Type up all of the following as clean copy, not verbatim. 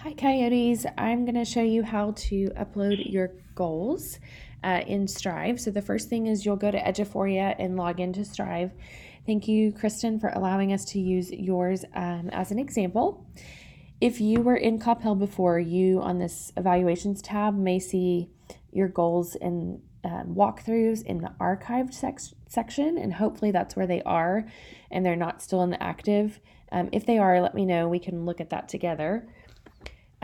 Hi Coyotes, I'm going to show you how to upload your goals in Strive. So the first thing is you'll go to Eduphoria and log into Strive. Thank you, Kristen, for allowing us to use yours as an example. If you were in Coppell before, you on this evaluations tab may see your goals and walkthroughs in the archived section, and hopefully that's where they are and they're not still in the active. If they are, let me know. We can look at that together.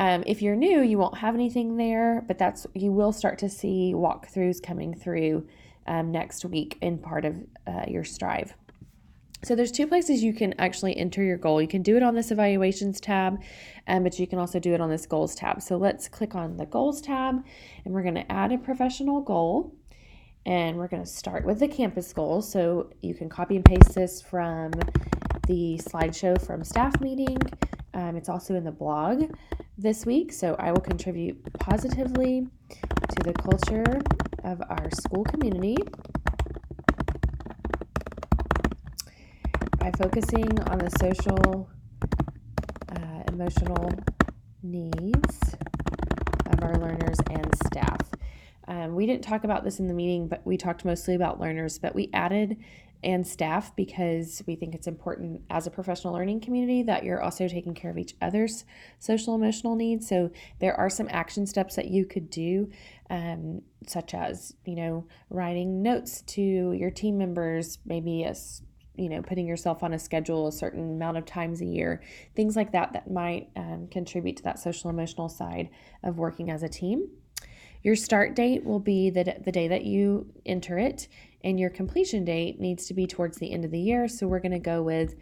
If you're new, you won't have anything there, but you will start to see walkthroughs coming through next week in part of your Strive. So there's two places you can actually enter your goal. You can do it on this evaluations tab, but you can also do it on this goals tab. So let's click on the goals tab, and we're going to add a professional goal. And we're going to start with the campus goal. So you can copy and paste this from the slideshow from staff meeting. It's also in the blog this week. So I will contribute positively to the culture of our school community by focusing on the social, emotional needs of our learners and staff. We didn't talk about this in the meeting, but we talked mostly about learners, but we added and staff because we think it's important as a professional learning community that you're also taking care of each other's social emotional needs. So there are some action steps that you could do, such as, writing notes to your team members, maybe putting yourself on a schedule a certain amount of times a year, things like that might contribute to that social emotional side of working as a team. Your start date will be the day that you enter it, and your completion date needs to be towards the end of the year. So we're going to go with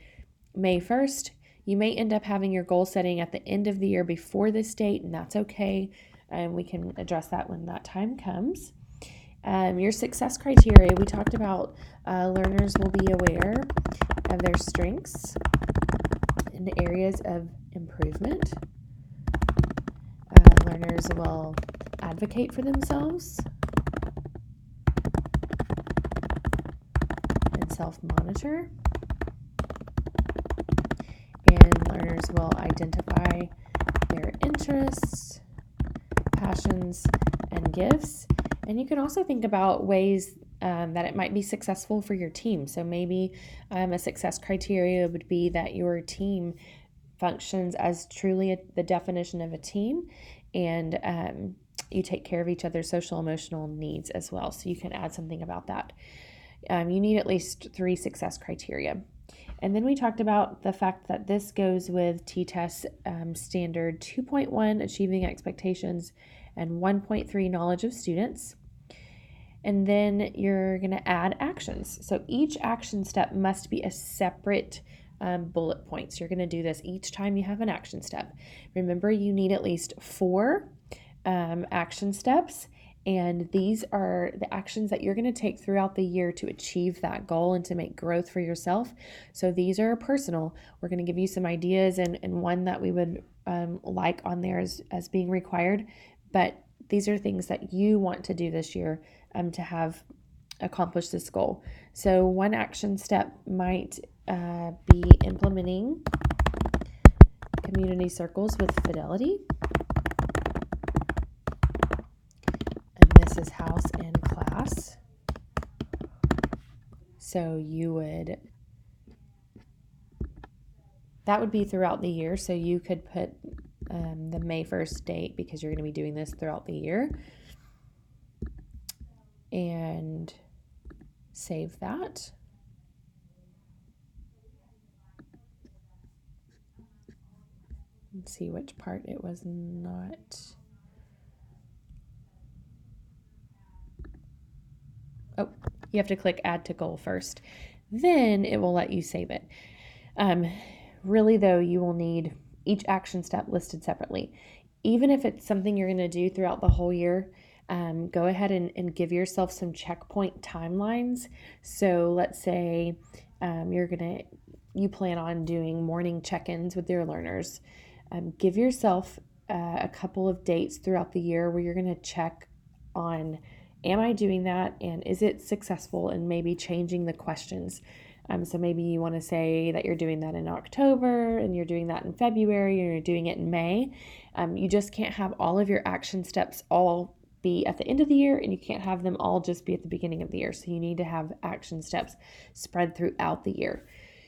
May 1st. You may end up having your goal setting at the end of the year before this date, and that's okay. We can address that when that time comes. Your success criteria, we talked about learners will be aware of their strengths and areas of improvement. Learners will advocate for themselves and self-monitor. And learners will identify their interests, passions, and gifts. And you can also think about ways that it might be successful for your team. So maybe a success criteria would be that your team functions as truly the definition of a team, and you take care of each other's social emotional needs as well. So you can add something about that. You need at least 3 success criteria. And then we talked about the fact that this goes with T-TESS standard 2.1, achieving expectations, and 1.3, knowledge of students. And then you're going to add actions. So each action step must be a separate bullet points. You're going to do this each time you have an action step. Remember, you need at least 4 action steps, and these are the actions that you're going to take throughout the year to achieve that goal and to make growth for yourself. So these are personal. We're going to give you some ideas, and one that we would like on there as being required, but these are things that you want to do this year to have accomplished this goal. So one action step might be implementing community circles with Fidelity. And this is house and class. So that would be throughout the year. So you could put the May 1st date because you're going to be doing this throughout the year. And save that. Let's see which part it was not. Oh, you have to click add to goal first. Then it will let you save it. Really though, you will need each action step listed separately. Even if it's something you're going to do throughout the whole year, go ahead and give yourself some checkpoint timelines. So let's say you plan on doing morning check-ins with your learners. Give yourself a couple of dates throughout the year where you're going to check on, am I doing that, and is it successful, and maybe changing the questions. So maybe you want to say that you're doing that in October and you're doing that in February and you're doing it in May. You just can't have all of your action steps all be at the end of the year, and you can't have them all just be at the beginning of the year. So you need to have action steps spread throughout the year.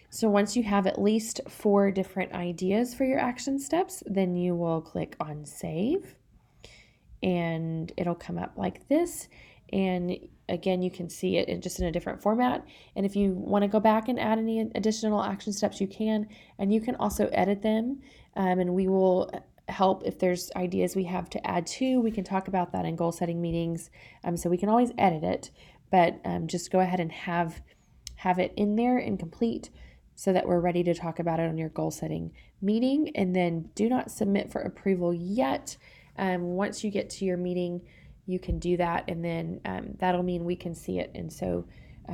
So once you have at least 4 different ideas for your action steps, then you will click on save and it'll come up like this. And again, you can see it just in a different format. And if you want to go back and add any additional action steps, you can. And you can also edit them. And we will help if there's ideas we have to add to. We can talk about that in goal setting meetings. So we can always edit it, but just go ahead and have it in there and complete so that we're ready to talk about it on your goal setting meeting. And then do not submit for approval yet. Once you get to your meeting, you can do that, and then that'll mean we can see it, and so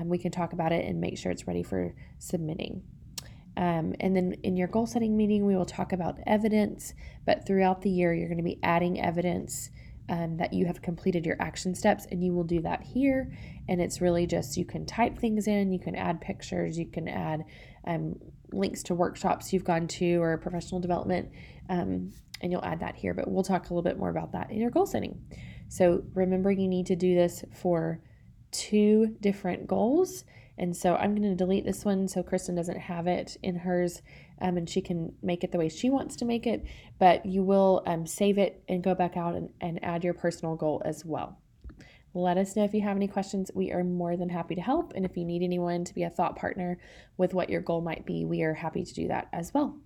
we can talk about it and make sure it's ready for submitting. And then in your goal setting meeting, we will talk about evidence, but throughout the year, you're going to be adding evidence that you have completed your action steps, and you will do that here. And it's really just, you can type things in, you can add pictures, you can add links to workshops you've gone to or professional development, and you'll add that here. But we'll talk a little bit more about that in your goal setting. So remember, you need to do this for 2 different goals. And so I'm going to delete this one so Kristen doesn't have it in hers, and she can make it the way she wants to make it. But you will save it and go back out and add your personal goal as well. Let us know if you have any questions. We are more than happy to help. And if you need anyone to be a thought partner with what your goal might be, we are happy to do that as well.